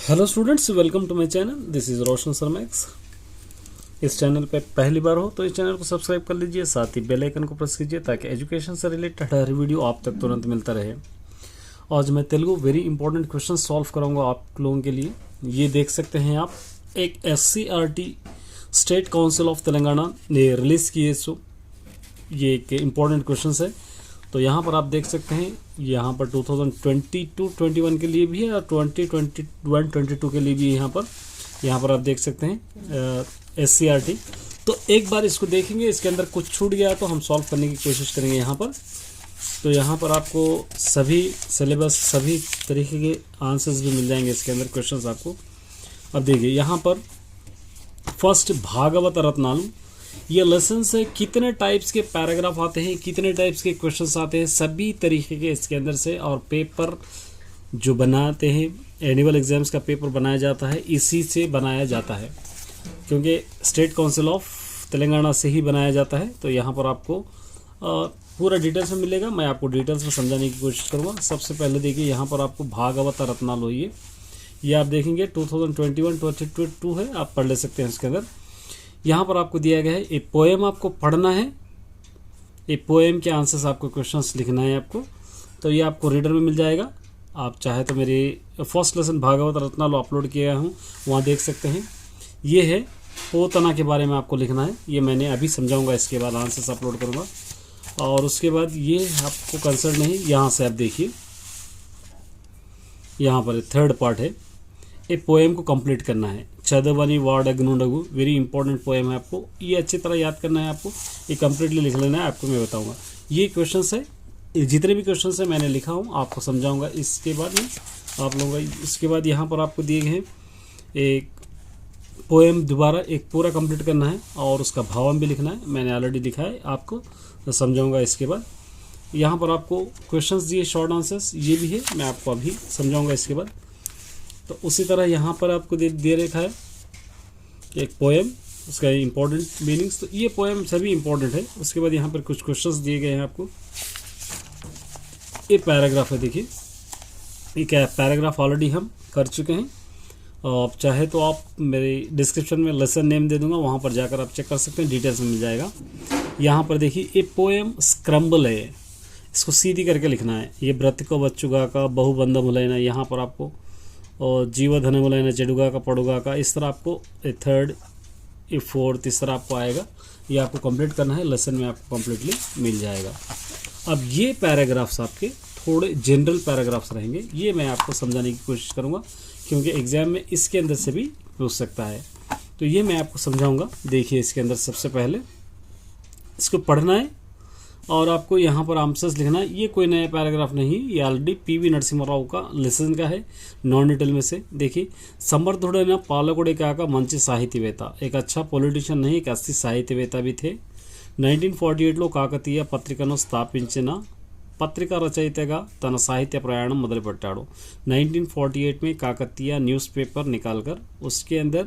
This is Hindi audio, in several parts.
Hello students, welcome to my channel. This is Roshan Sharma. इस चैनल पे पहली बार हो तो इस चैनल को सब्सक्राइब कर लीजिए, साथ ही बेल आइकन को प्रेस कीजिए ताकि एजुकेशन से रिलेटेड हर वीडियो आप तक तुरंत मिलता रहे। आज मैं Telugu very important question solve कराऊंगा आप लोगों के लिए। ये देख सकते हैं आप, एक SCRT state council of Telangana ने रिलीज़ किए। सो ये एक इम्पॉर्टेंट क्वेश्चन है। तो यहाँ पर आप देख सकते हैं, यहाँ पर 2022-21 के लिए भी है और 2021-22 के लिए भी है। यहाँ पर आप देख सकते हैं SCRT। तो एक बार इसको देखेंगे, इसके अंदर कुछ छूट गया तो हम सॉल्व करने की कोशिश करेंगे यहाँ पर। तो यहाँ पर आपको सभी सिलेबस, सभी तरीके के आंसर्स भी मिल जाएंगे इसके अंदर, क्वेश्चंस आपको। अब देखिए यहाँ पर फर्स्ट भागवत रत्नालु, ये लेसन से कितने टाइप्स के पैराग्राफ आते हैं, कितने टाइप्स के क्वेश्चंस आते हैं, सभी तरीके के इसके अंदर से। और पेपर जो बनाते हैं, एनुअल एग्जाम्स का पेपर बनाया जाता है, इसी से बनाया जाता है, क्योंकि स्टेट काउंसिल ऑफ तेलंगाना से ही बनाया जाता है। तो यहाँ पर आपको पूरा डिटेल्स में मिलेगा। मैं आपको डिटेल्स में समझाने की कोशिश करूँगा। सबसे पहले देखिए, यहाँ पर आपको भागवत रत्नालु, ये आप देखेंगे 2021-22 है, आप पढ़ ले सकते हैं। इसके अंदर यहाँ पर आपको दिया गया है एक पोएम, आपको पढ़ना है। एक पोएम के आंसर्स आपको क्वेश्चंस लिखना है आपको। तो ये आपको रीडर में मिल जाएगा। आप चाहे तो मेरी फर्स्ट लेसन भागवत रत्नालु अपलोड किया हूँ, वहाँ देख सकते हैं। ये है पोतना के बारे में आपको लिखना है। ये मैंने अभी समझाऊंगा, इसके बाद आंसर्स अपलोड करूँगा। और उसके बाद ये आपको कंसर्न नहीं, यहाँ से आप देखिए, यहाँ पर थर्ड पार्ट है। एक पोएम को कंप्लीट करना है। चदवनी वाडगनुंडगु, वेरी इंपॉर्टेंट पोएम है आपको। ये अच्छी तरह याद करना है आपको, ये कंप्लीटली लिख लेना है आपको। मैं बताऊंगा ये क्वेश्चंस है, जितने भी क्वेश्चंस है मैंने लिखा हूँ, आपको समझाऊंगा इसके बाद में आप लोगों का। इसके बाद यहाँ पर आपको दिए गए हैं एक पोएम, दोबारा एक पूरा कंप्लीट करना है और उसका भावम भी लिखना है। मैंने ऑलरेडी लिखा है, आपको समझाऊँगा इसके बाद। यहाँ पर आपको क्वेश्चंस दिए, शॉर्ट आंसर्स ये भी है, मैं आपको अभी समझाऊँगा इसके बाद। तो उसी तरह यहाँ पर आपको दे रखा है एक पोएम, उसका इम्पोर्टेंट मीनिंग्स। तो ये पोएम सभी इम्पोर्टेंट है। उसके बाद यहाँ पर कुछ क्वेश्चंस दिए गए हैं आपको। ये पैराग्राफ है, देखिए ये क्या पैराग्राफ ऑलरेडी हम कर चुके हैं। और चाहे तो आप मेरे डिस्क्रिप्शन में लेसन नेम दे दूंगा, वहाँ पर जाकर आप चेक कर सकते हैं, डिटेल्स में मिल जाएगा। यहाँ पर देखिए, ये पोएम स्क्रम्बल है, इसको सीधी करके लिखना है। ये व्रत को बच्चुगा का बहुबंध मुलैना, यहाँ पर आपको और जीवधन मुलैना चेडुगा का पड़ुगा का, इस तरह आपको थर्ड, ये फोर्थ, इस तरह आपको आएगा। ये आपको कंप्लीट करना है, लेसन में आपको कंप्लीटली मिल जाएगा। अब ये पैराग्राफ्स आपके थोड़े जनरल पैराग्राफ्स रहेंगे, ये मैं आपको समझाने की कोशिश करूँगा, क्योंकि एग्जाम में इसके अंदर से भी पूछ सकता है। तो ये मैं आपको समझाऊँगा। देखिए, इसके अंदर सबसे पहले इसको पढ़ना है और आपको यहाँ पर आंसर्स लिखना है। ये कोई नया पैराग्राफ नहीं, ये ऑलरेडी PV नरसिम्हा राव का लेसन का है, नॉन डिटेल में से। देखिए, समर्थुडैन पालकुडे काका मंची साहित्यवेत्ता, एक अच्छा पॉलिटिशियन नहीं, एक अच्छी साहित्यवेत्ता भी थे। 1948 కాకతీయ పత్రికను స్థాపించిన పత్రికా రచయితగా తన సాహిత్య ప్రయాణం మొదలుపెట్టాడు। 1948 में काकतीय न्यूज़पेपर निकालकर उसके अंदर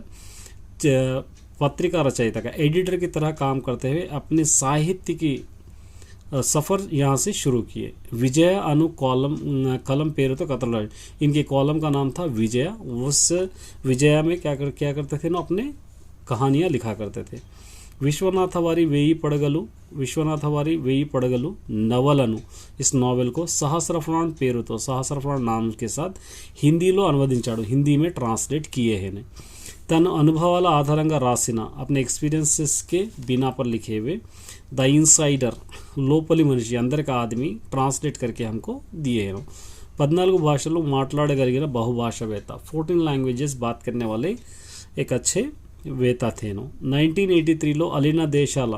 पत्रिका रचयिता का एडिटर की तरह काम करते हुए अपने साहित्य की सफ़र यहाँ से शुरू किए। विजय अनु कलम पेरू तो कतल, इनके कॉलम का नाम था विजया। उस विजया में क्या करते थे ना, अपने कहानियाँ लिखा करते थे। विश्वनाथ वारी वेयी पड़गलु नवలను, इस नॉवेल को सहस्रफुराण पेरुतो, सहस्रफुराण नाम के साथ हिंदीలో అనువదించాడు, हिंदी में ट्रांसलेट किए हैं। तन अनुभवाల ఆధారంగా రాసిన, अपने एक्सपीरियंसेस के बिना पर लिखे हुए द इनसाइडर, लोपली मनिषि, अंदर का आदमी, ट्रांसलेट करके हमको दिए हैं। 14 భాషలు మాట్లాడగలిగిన बहुभाषावेत्ता, 14 लैंग्वेजेस बात करने वाले एक अच्छे वेता थे। 1983 अलीना देशाल,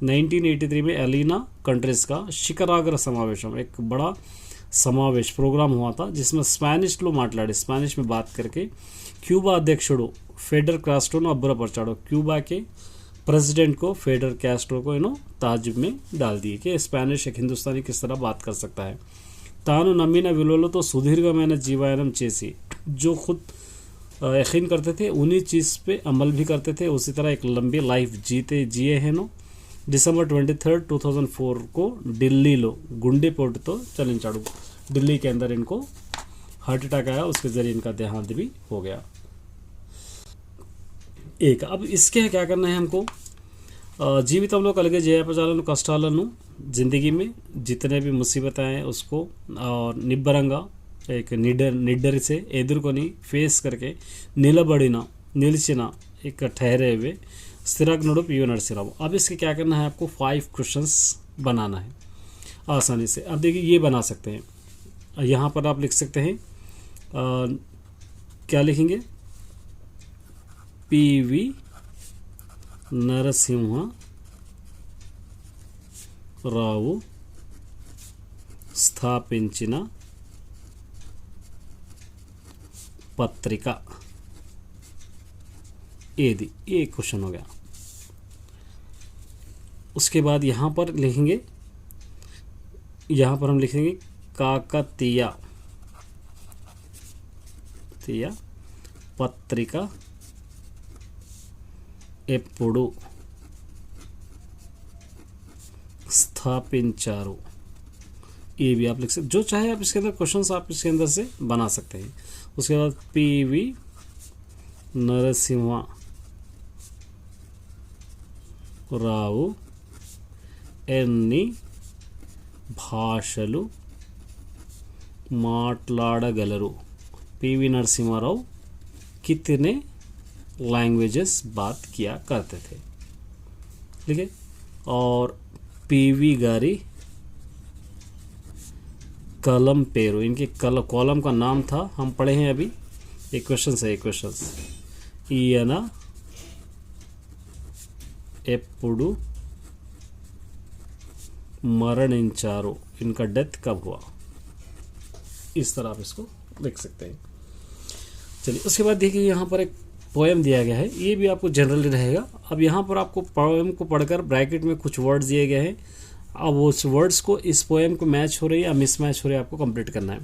1983 में अलीना कंट्रीज का शिखराग्र समावेशम, एक बड़ा समावेश प्रोग्राम हुआ था, जिसमें स्पेनिश लो माట్లాడి, स्पेनिश में बात करके क्यूबा अध्यक्षुడు फेडर कास्ट्रोను अబ్బురపరిచాడు। क्यूबा के प्रेसिडेंट को, फेडर कैस्ट्रो को ताजुब में डाल दिए कि स्पेनिश एक हिंदुस्तानी किस तरह बात कर सकता है। తాను నమ్మిన విలువలతో సుదీర్ఘమైన జీవయానం చేసి, जो खुद यकीन करते थे उन्हीं चीज़ पे अमल भी करते थे, उसी तरह एक लंबी लाइफ जिए हैं। December 23, 2004 को दिल्ली लो गुंडेपोटुतो चलिंचाడు। दिल्ली के अंदर इनको हार्ट अटैक आया, उसके ज़रिए इनका देहांत भी हो गया। एक अब इसके क्या करना है हमको, జీవితంలో కలిగే జయాపజాలను కష్టాలను జిందగీ में जितने भी मुसीबतें हैं उसको और నిబ్బరంగా एक निडर से ఎదుర్కొని ఫేస్ करके నిలిచిన एक ठहरे हुए स्थिराग्नुडु पीवी नरसिंहराव। अब इसके क्या करना है आपको 5 क्वेश्चंस बनाना है आसानी से। अब देखिए ये बना सकते हैं, यहाँ पर आप लिख सकते हैं क्या लिखेंगे, पीवी నరసింహరావు స్థాపించిన पत्रिका एदी, ये क्वेश्चन हो गया। उसके बाद यहाँ पर लिखेंगे, यहाँ पर हम लिखेंगे काकतीय पत्रिका ఎప్పుడు स्थापिंचारू, ये भी आप लिख सकते, जो चाहे आप इसके अंदर क्वेश्चंस आप इसके अंदर से बना सकते हैं। उसके बाद पीवी నరసింహరావు ఎన్ని భాషలు మాట్లాడగలరు, पीवी नरसिम्हाराव कितने लैंग्वेजेस बात किया करते थे, ठीक है। और पीवी गारी कलम पेरू, इनके कॉलम का नाम था, हम पढ़े हैं अभी, एक क्वेश्चन है, एक क्वेश्चन, ఈయన ఎప్పుడు మరణించారు, इनका डेथ कब हुआ, इस तरह आप इसको लिख सकते हैं। चलिए उसके बाद देखिए यहाँ पर एक पोएम दिया गया है, ये भी आपको जनरली रहेगा। अब यहाँ पर आपको पोएम को पढ़कर ब्रैकेट में कुछ वर्ड्स दिए गए हैं, अब उस वर्ड्स को इस पोएम को मैच हो रही है या मिसमैच हो रही है आपको कंप्लीट करना है।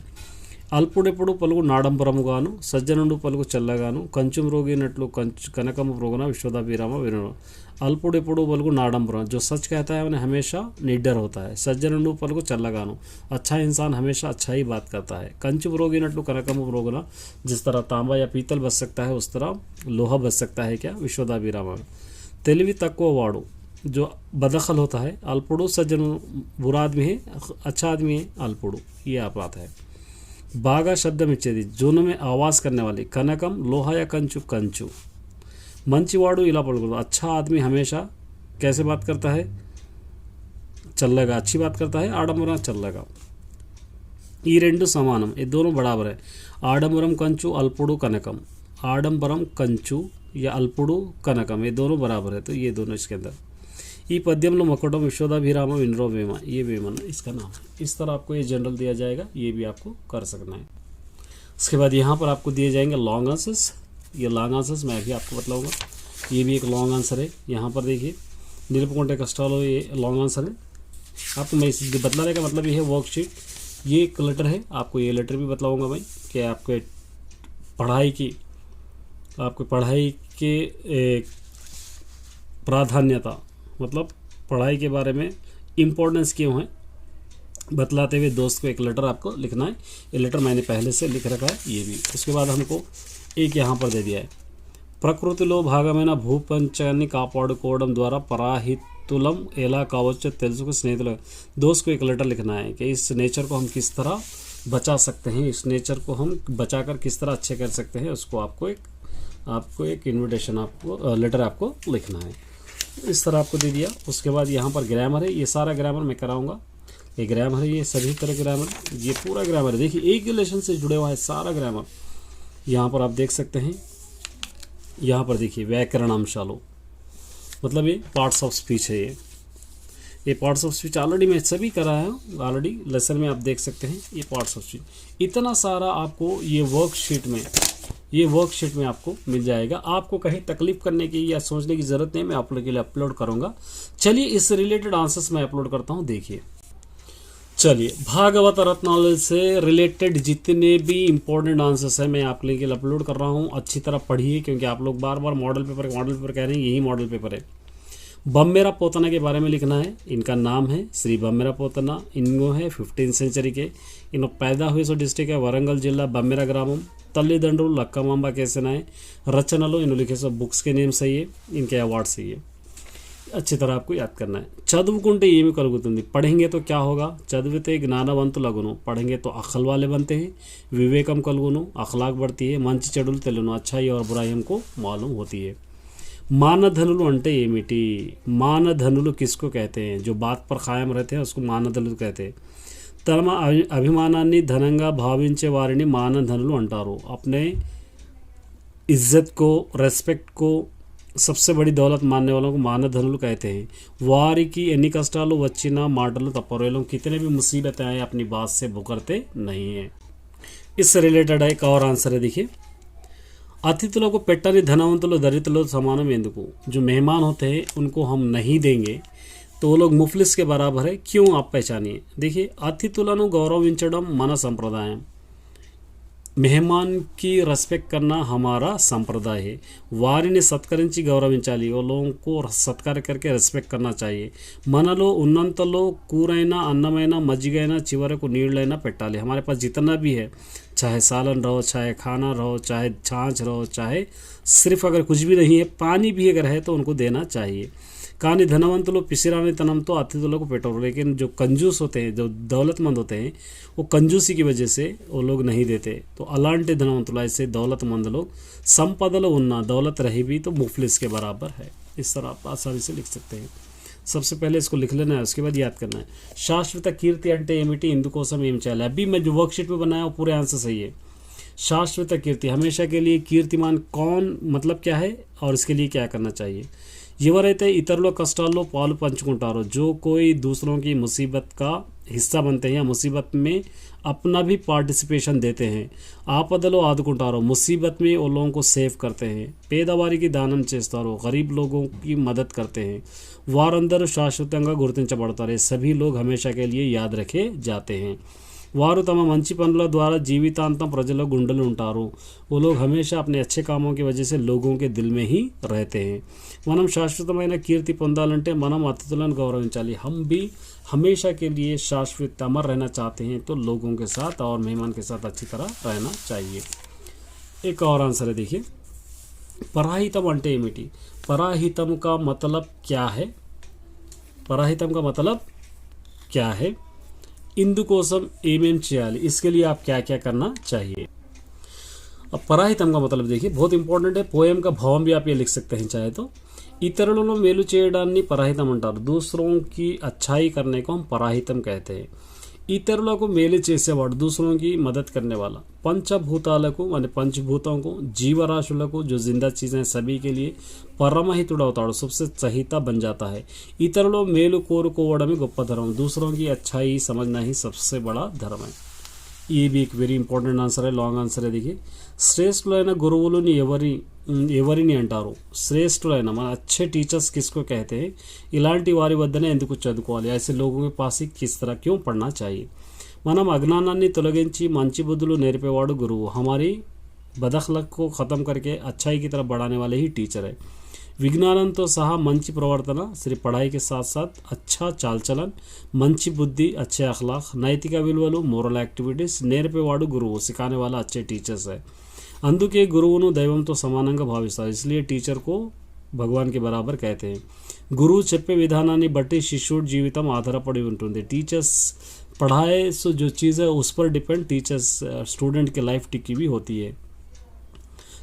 అల్పుడెప్పుడు పలుగు నాడంబరముగాను సజ్జనుడు పలుగు చల్లగాను కంచు మ్రోగినట్లు కనకము ప్రోగున विश्वदाभिराम विनो। अल्पुडेपुडु पलगु नाडंबरम, जो सच कहता है उन्हें हमेशा निडर होता है। सज्जनुडु पलगु चल्लगानु, अच्छा इंसान हमेशा अच्छा ही बात करता है। कंचु प्रोगिनटलु कनकमु प्रोगुना, जिस तरह तांबा या पीतल बच सकता है उस तरह लोहा बच सकता है क्या, विश्वदाभिराम। తెలివి తక్కువ వాడు, जो बदखल होता है। अल्पुडु सज्जन बुरा आदमी है, अच्छा आदमी है अल्पुडु, ये आप बात है। बागा शब्द इच्छेदी, जोनों में आवाज़ करने वाली। कनकम लोहा या कंचु, कंचु। मंचिवाड़ू इला पड़गुड़, अच्छा आदमी हमेशा कैसे बात करता है, चल्लेगा, अच्छी बात करता है। आडंबरम चल्लेगा, ये रेंडु समानम, ये दोनों बराबर है। आडंबरम कंचु अल्पुडु कनकम, आडंबरम कंचु या अल्पुडु कनकम, ये दोनों बराबर है, तो ये दोनों इसके अंदर। ఈ పద్యంలో మొక్కటం విశ్వదాభిరామ వినరో వేమ, ये वेमन इसका नाम है। इस तरह आपको ये जनरल दिया जाएगा, ये भी आपको कर सकना है। उसके बाद यहाँ पर आपको दिए जाएंगे लॉन्ग आंसर्स, ये लॉन्ग आंसर्स मैं भी आपको बतलाऊंगा, ये भी एक लॉन्ग आंसर है। यहाँ पर देखिए निरपकोंटे कष्टालो, ये लॉन्ग आंसर है। आपको मैं इस बतलाने का मतलब ये है वर्कशीट, ये एक लेटर है, आपको ये लेटर भी बतलाऊँगा भाई कि आपके पढ़ाई के प्राधान्यता, मतलब पढ़ाई के बारे में इम्पोर्टेंस क्यों है बतलाते हुए दोस्त को एक लेटर आपको लिखना है। ये लेटर मैंने पहले से लिख रखा है, ये भी। उसके बाद हमको एक यहाँ पर दे दिया है, ప్రకృతిలో భాగమైన భూపంచాన్ని కాపాడుకోవడం ద్వారా పరాహితులం ఎలా కావచ్చో తెలుసుకు స్నేహితులు। दोस्त को एक लेटर लिखना है कि इस नेचर को हम किस तरह बचा सकते हैं, इस नेचर को हम बचाकर किस तरह अच्छे कर सकते हैं, उसको आपको एक इन्विटेशन, आपको लेटर आपको लिखना है। इस तरह आपको दे दिया। उसके बाद यहाँ पर ग्रामर है, ये सारा ग्रामर मैं कराऊंगा, ये ग्रामर है, ये सभी तरह ग्रामर, ये पूरा ग्रामर है। देखिए एक रिलेशन से जुड़े हुआ है सारा ग्रामर, यहाँ पर आप देख सकते हैं। यहाँ पर देखिए व्याकरण अंशालो, मतलब ये पार्ट्स ऑफ स्पीच है। ये पार्ट्स ऑफ स्पीच ऑलरेडी मैं सभी कराया हूँ, ऑलरेडी लेसन में आप देख सकते हैं। ये पार्ट्स ऑफ स्पीच इतना सारा आपको ये वर्कशीट में आपको मिल जाएगा। आपको कहीं तकलीफ करने की या सोचने की ज़रूरत नहीं, मैं आप लोगों के लिए अपलोड करूँगा। चलिए इस रिलेटेड आंसर्स मैं अपलोड करता हूँ, देखिए। चलिए भागवत रत्नावली से रिलेटेड जितने भी इंपॉर्टेंट आंसर्स हैं मैं आप लोगों के लिए अपलोड कर रहा हूँ। अच्छी तरह पढ़िए, क्योंकि आप लोग बार बार मॉडल पेपर कह रहे हैं, यही मॉडल पेपर है। बम्मेरा पोतना के बारे में लिखना है। इनका नाम है श्री बम्मेरा पोतना। इनको है 15 सेंचुरी के। इन्हों पैदा हुए सो डिस्ट्रिक्ट है वरंगल जिला बम्मेरा ग्रामम। तल्लीदंड्रुलु लक्कमांबा केसनाय रचनलो इन्हों लिखे सो बुक्स के नेम सही है, इनके अवार्ड सही है। अच्छी तरह आपको याद करना है। చదువుకుంటే ఏమి కలుగుతుంది, पढ़ेंगे तो क्या होगा, చదివితే జ్ఞానవంతులగును, पढ़ेंगे तो अक्ल वाले बनते हैं, विवेकम कलगुनु, अखलाक बढ़ती है, మంచి చెడులు తెలును, अच्छाई और बुराई हमको मालूम होती है। मानधनुलु అంటే ఏమిటి, मानधनुलु किसको कहते हैं, जो बात पर कायम रहते हैं उसको मानधनुलु कहते हैं। తమ అభిమానాన్ని ధనంగా భావించే వారిని మానధనులు అంటారు। अपने इज्जत को, रेस्पेक्ट को सबसे बड़ी दौलत मानने वालों को मानधनुలు कहते हैं। वारी की ఎన్ని కష్టాలు వచ్చినా మాటలు తప్పరు, लोग कितने भी मुसीबतें आए अपनी बात से मुकरते नहीं हैं। इससे रिलेटेड एक और आंसर है, देखिए। अतिथुलों को పెట్టని ధనవంతులు దరిద్రులు సమానం ఎందుకు, जो मेहमान होते हैं उनको हम नहीं देंगे तो वो लोग मुफलिस के बराबर है, क्यों आप पहचानिए। देखिए, అతిథులను గౌరవించడం మన సంప్రదాయం, मेहमान की रेस्पेक्ट करना हमारा संप्रदाय है। వారిని సత్కరించి గౌరవించాలి, वो लोगों को सत्कार करके రెస్పెక్ట్ करना चाहिए। మనలో ఉన్నంతలో కూరైనా అన్నమైనా మజ్జిగైనా చివరకు నీళ్ళైనా పెట్టాలి। हमारे पास जितना भी है, चाहे सालन रहो, चाहे खाना रहो, चाहे छाछ रहो, चाहे सिर्फ अगर कुछ भी नहीं है पानी भी अगर है तो उनको देना चाहिए। కానీ ధనవంతులు పిసిరాని తనంతో అతిథులకు పెట్టరు, लेकिन जो कंजूस होते हैं, जो दौलतमंद होते हैं, वो कंजूसी की वजह से वो लोग नहीं देते। तो అలాంటి ధనవంతులు, ऐसे दौलतमंद लोग సంపదలో ఉన్న दौलत रही भी तो मुफलिस के बराबर है। इस तरह आप आसानी से लिख सकते हैं। सबसे पहले इसको लिख लेना है, उसके बाद याद करना है। శాశ్వత కీర్తి అంటే ఏమిటి, ఇందుకోసం ఏం చేయాలి। अभी मैं जो वर्कशीट में बनाया वो पूरे आंसर सही है। शाश्वत कीर्ति, हमेशा के लिए कीर्तिमान कौन, मतलब क्या है और इसके लिए क्या करना चाहिए। ఎవరైతే ఇతరుల కష్టాల్లో పాలు పంచుకుంటారో, जो कोई दूसरों की मुसीबत का हिस्सा बनते हैं या मुसीबत में अपना भी पार्टिसिपेशन देते हैं। ఆపదలో ఆదుకుంటారో, मुसीबत में वो लोगों को सेव करते हैं। పేదవారికి దానం చేస్తారో, गरीब लोगों की मदद करते हैं। వారందరూ శాశ్వతంగా గుర్తించబడతారు, सभी लोग हमेशा के लिए याद रखे जाते हैं। వారు తమ మంచి పనుల ద్వారా జీవితాంతం ప్రజల గుండెలు ఉంటారు, वो लोग हमेशा अपने अच्छे कामों की वजह से लोगों के दिल में ही रहते हैं। మనం శాశ్వతమైన కీర్తి పొందాలంటే మనం అతిథులను గౌరవించాలి। हम भी हमेशा के लिए शाश्वत अमर रहना चाहते हैं तो लोगों के साथ और मेहमान के साथ अच्छी तरह रहना चाहिए। एक और आंसर है, देखिए। పరాహితం అంటే ఏమిటి, పరాహితం का मतलब क्या है, పరాహితం का मतलब क्या है, ఇందుకోసం ఏమేం చేయాలి, इसके लिए आप क्या क्या करना चाहिए। अब పరాహితం का मतलब देखिए, बहुत इंपॉर्टेंट है। पोएम का भाव भी आप ये लिख सकते हैं चाहे तो। ఇతరులను మేలు చేయడాన్ని పరాహితం అంటారు, दूसरों की अच्छाई करने को हम పరాహితం कहते हैं। ఇతరులకు మేలు చేసేవాడు, दूसरों की मदद करने वाला। పంచభూతాలకు माने पंचभूतों को, जीवराशुలకు जो जिंदा चीज़ें सभी के लिए పరమహితుడవుతాడు, सबसे सहिता बन जाता है। ఇతరులు మేలు కోరుకోవడమే గొప్ప ధర్మం, दूसरों की अच्छाई समझना ही सबसे बड़ा धर्म है। ये भी एक वेरी इंपॉर्टेंट आंसर है, लॉन्ग आंसर है, देखिए। శ్రేష్ఠులైన గురువులని ఎవరిని అంటారు, శ్రేష్ఠులైన మన अच्छे टीचर्स किसको कहते हैं, ఇలాంటి వారి వద్దనే ఎందుకు చదువుకోవాలి, ऐसे लोगों के पास ही किस तरह क्यों पढ़ना चाहिए। మనం అజ్ఞానాన్ని తొలగించి మంచి బుద్ధులు నేర్పేవాడు గురువు, हमारी बदअखलाक को ख़त्म करके अच्छाई की तरफ बढ़ाने वाले ही टीचर है। విజ్ఞానంతో సహా మంచి ప్రవర్తన, सिर्फ पढ़ाई के साथ साथ अच्छा चाल चलन, మంచి బుద్ధి, अच्छे अखलाक, नैतिक విలువలు, मोरल एक्टिविटीज़ నేర్పేవాడు గురువు, सिखाने वाला अच्छे टीचर्स है। అందుకే గురువును దైవంతో సమానంగా భావిస్తారు, इसलिए टीचर को भगवान के बराबर कहते हैं। గురువు చెప్పే విధానాన్ని బట్టి శిష్యుడి జీవితం ఆధారపడి ఉంటుంది। टीचर्स पढ़ाए सो जो चीज़ है उस पर डिपेंड टीचर्स स्टूडेंट की लाइफ टिकी भी होती है।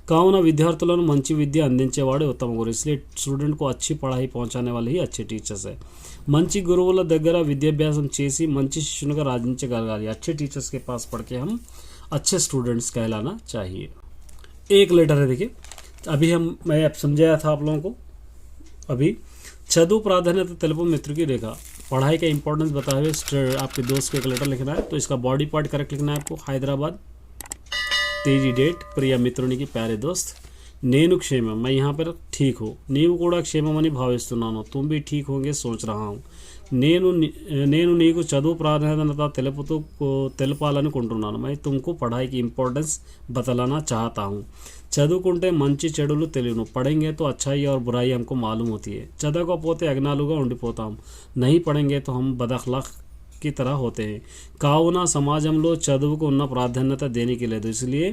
కావున విద్యార్థులను మంచి విద్య అందించేవాడే ఉత్తమ గురువు, इसलिए स्टूडेंट को अच्छी पढ़ाई पहुंचाने वाले ही अच्छे टीचर्स है। మంచి గురువుల దగ్గర విద్యాభ్యాసం చేసి మంచి శిష్యునిగా రాజించగలగాలి, अच्छे टीचर्स के पास पढ़ के हम अच्छे स्टूडेंट्स कहलाना चाहिए। एक लेटर है, देखिए। अभी मैं अब समझाया था आप लोगों को। अभी చదువు ప్రాధాన్యత తెలుపు मित्र की रेखा, पढ़ाई का इंपॉर्टेंस बताए हुए आपके दोस्त को एक लेटर लिखना है, तो इसका बॉडी पार्ट करेक्ट लिखना है आपको। हैदराबाद, तेजी डेट, प्रिय मित्रुनि की प्यारे दोस्त, నేను క్షేమం, मैं यहाँ पर ठीक हूँ, నీవు కూడా క్షేమమని భావిస్తున్నాను, तुम भी ठीक होंगे सोच रहा हूँ। నేను నీకు చదువు ప్రాధాన్యత తెలపాలనుకుంటున్నాను, मैं तुमको पढ़ाई की इंपॉर्टेंस बतलाना चाहता हूँ। చదువుకుంటే మంచి చెడులు తెలియను, पढ़ेंगे तो अच्छाई और बुराई हमको मालूम होती है, చదవకపోతే అజ్ఞానులుగా ఉండిపోతాం, नहीं पढ़ेंगे तो हम बदअखलाक की तरह होते हैं, కావున సమాజంలో చదువుకు ఉన్న ప్రాధాన్యత దేనికి లేదు, इसलिए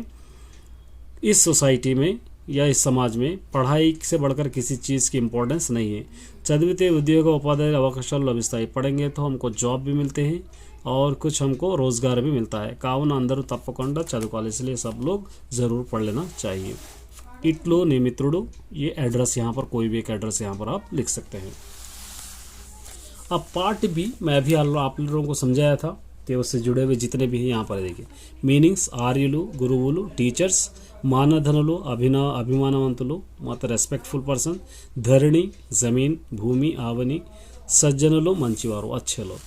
इस सोसाइटी में या इस समाज में पढ़ाई से बढ़कर किसी चीज़ की इंपॉर्टेंस नहीं है, చదివితే ఉద్యోగ ఉపాధి అవకాశాలు లభిస్తాయి, पढ़ेंगे तो हमको जॉब भी मिलते हैं और कुछ हमको रोज़गार भी मिलता है, కావున అందరూ తప్పకుండా చదువుకోవాలి, इसलिए सब लोग ज़रूर पढ़ लेना चाहिए। इटलो ने मित्रुडो, ये एड्रेस यहाँ पर कोई भी एक एड्रेस यहाँ पर आप लिख सकते हैं। अब पार्ट बी मैं भी आप लोगों को समझाया था कि उससे जुड़े हुए जितने भी हैं यहाँ पर देखिए, मीनिंग्स आर्युलु गुरुవులు टीचर्स, మానధనులు అభిమానవంతులు మత రెస్పెక్ట్ఫుల్ పర్సన్, ధరణి జమీన్ భూమి ఆవని, సజ్జనులు మంచివారు अच्छे लोग,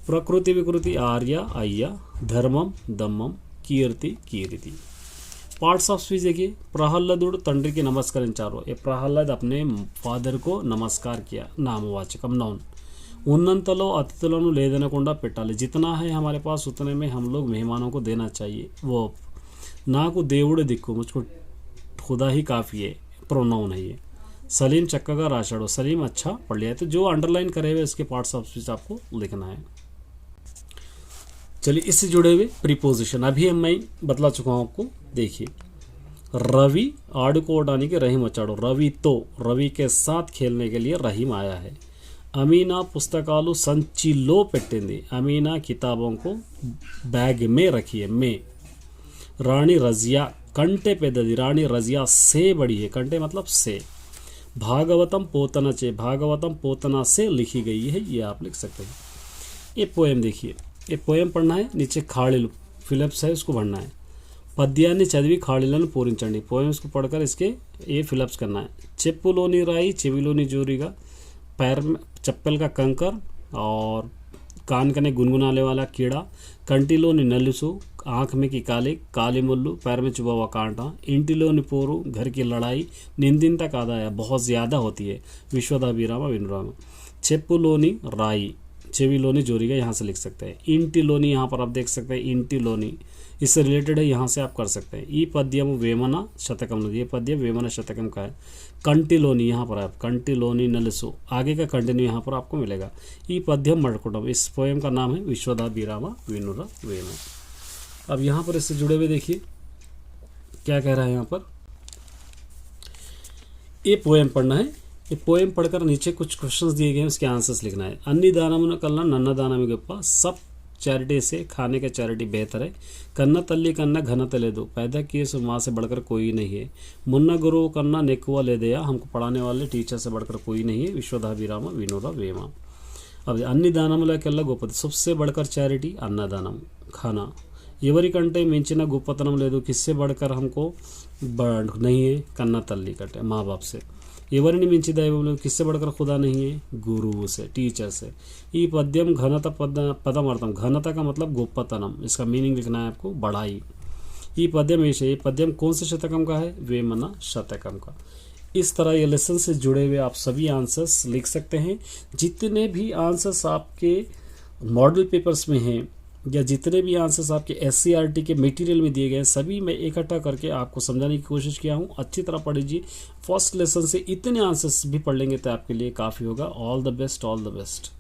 ప్రకృతి వికృతి ఆర్య అయ్య, ధర్మం దమ్మం, కీర్తి కీర్తి। पार्ट्स ऑफ स्पीच देखिए, प्रहल्लादुడు తండ్రికి నమస్కరించారు, ये प्रहल्लाद अपने फादर को नमस्कार किया, नामवाचकम नाउन। ఉన్నంతలో అతిథులను లేదనకుండా పెట్టాలి, जितना है हमारे पास उतने में हम लोग मेहमानों को देना चाहिए। वो నాకు దేవుడే దిక్కు, मुझको खुदा ही काफ़ी है, प्रोनाउन है ये। सलीम चक्का राशाड़ो, सलीम अच्छा पढ़ लिया है, तो जो अंडरलाइन करे हुए इसके पार्ट्स ऑफ स्पीच आपको लिखना है। चलिए इससे जुड़े हुए प्रीपोजिशन अभी मैं बतला चुका हूँ आपको, देखिए रवि ఆడుకోవడానికి రహీం వచ్చాడు, రవితో రవి के साथ खेलने के लिए रहीम आया है। अमीना पुस्तकालु संचिलो పెట్టింది, अमीना किताबों को बैग में रखी है, में। रानी रजिया कंटे पेददी, रानी रजिया से बड़ी है, कंटे मतलब से। भागवतम पोतना चे, भागवतम पोतना से लिखी गई है, ये आप लिख सकते हैं। ये पोएम देखिए, ये पोएम पढ़ना है, नीचे खाड़िलु फिलिप्स है उसको पढ़ना है। పద్యాన్ని చదివి ఖాళీలను పూరించండి, పోएम्स को पढ़कर इसके ये फिलअप्स करना है। చెప్పులోని రాయి చెవిలోని జోరీగా, पैर में चप्पल का कंकर और कान कने गुनगुनाने वाला कीड़ा, कंटिलोनि नलुसु आँख में की काली काली मुल्लू, पैर में चुभा हुआ कांटा, इंटिलोनि पोरू घर की लड़ाई, निंदिन तक आदाय बहुत ज़्यादा होती है, विश्वदाभिराम विनुराम। చెప్పులోని రాయి చెవిలోని जोरीगा यहाँ से लिख सकते हैं। इंटिलोनी यहाँ पर आप देख सकते हैं, इंटिलोनी इससे रिलेटेड है, यहाँ से आप कर सकते हैं। ई पद्यम वेमना शतकम, ये पद्य वेमना शतकम का है। कंटिलोनी यहाँ पर आप कंटिलोनी नलसु, आगे का कंटिन्यू यहाँ पर आपको मिलेगा। ई पद्यम मड़कुटम, इस पोएम का नाम है विश्वदाभिरामा विनुरा वेम। अब यहाँ पर इससे जुड़े हुए देखिए क्या कह रहा है यहाँ पर, ये पोएम पढ़ना है, ये पोएम पढ़कर नीचे कुछ क्वेश्चंस दिए गए हैं, उसके आंसर्स लिखना है। अन्नी दानमुन कल्ला नन्न दानमी गप्पा, सब चैरिटी से खाने का चैरिटी बेहतर है। कन्ना तल्ली कन्ना घनत ले दो, पैदा किए सो माँ से बढ़कर कोई नहीं है। मुन्ना गुरु कन्ना नेकुआ ले दिया, हमको पढ़ाने वाले टीचर से बढ़कर कोई नहीं है, विश्वदाभिराम विनोदा वेमा। अब अन्नी दानमुला कल्ला गोपति, सबसे बढ़कर चैरिटी अन्नदानम खाना। ఎవరికంటే మించిన గొప్పతనం లేదు, किससे बढ़कर हमको नहीं है, कन्ना तल्ली कटे माँ बाप से। ఎవరిని మించి దైవం లేదు, किससे बढ़कर खुदा नहीं है, गुरु से टीचर से। ఈ పద్యం ఘనత పదం అర్థం, ఘనత का मतलब गोपतनम, इसका मीनिंग लिखना है आपको, बढ़ाई। ये पद्यम ऐसे, ये पद्यम कौन से शतकम का है, वेमना शतकम का। इस तरह ये लेसन से जुड़े हुए आप सभी आंसर्स लिख सकते हैं। जितने भी आंसर्स आपके मॉडल पेपर्स में हैं या जितने भी आंसर्स आपके SCRT के मटेरियल में दिए गए हैं, सभी मैं इकट्ठा करके आपको समझाने की कोशिश किया हूँ। अच्छी तरह पढ़ लीजिए, फर्स्ट लेसन से इतने आंसर्स भी पढ़ लेंगे तो आपके लिए काफ़ी होगा। All the best, all the best.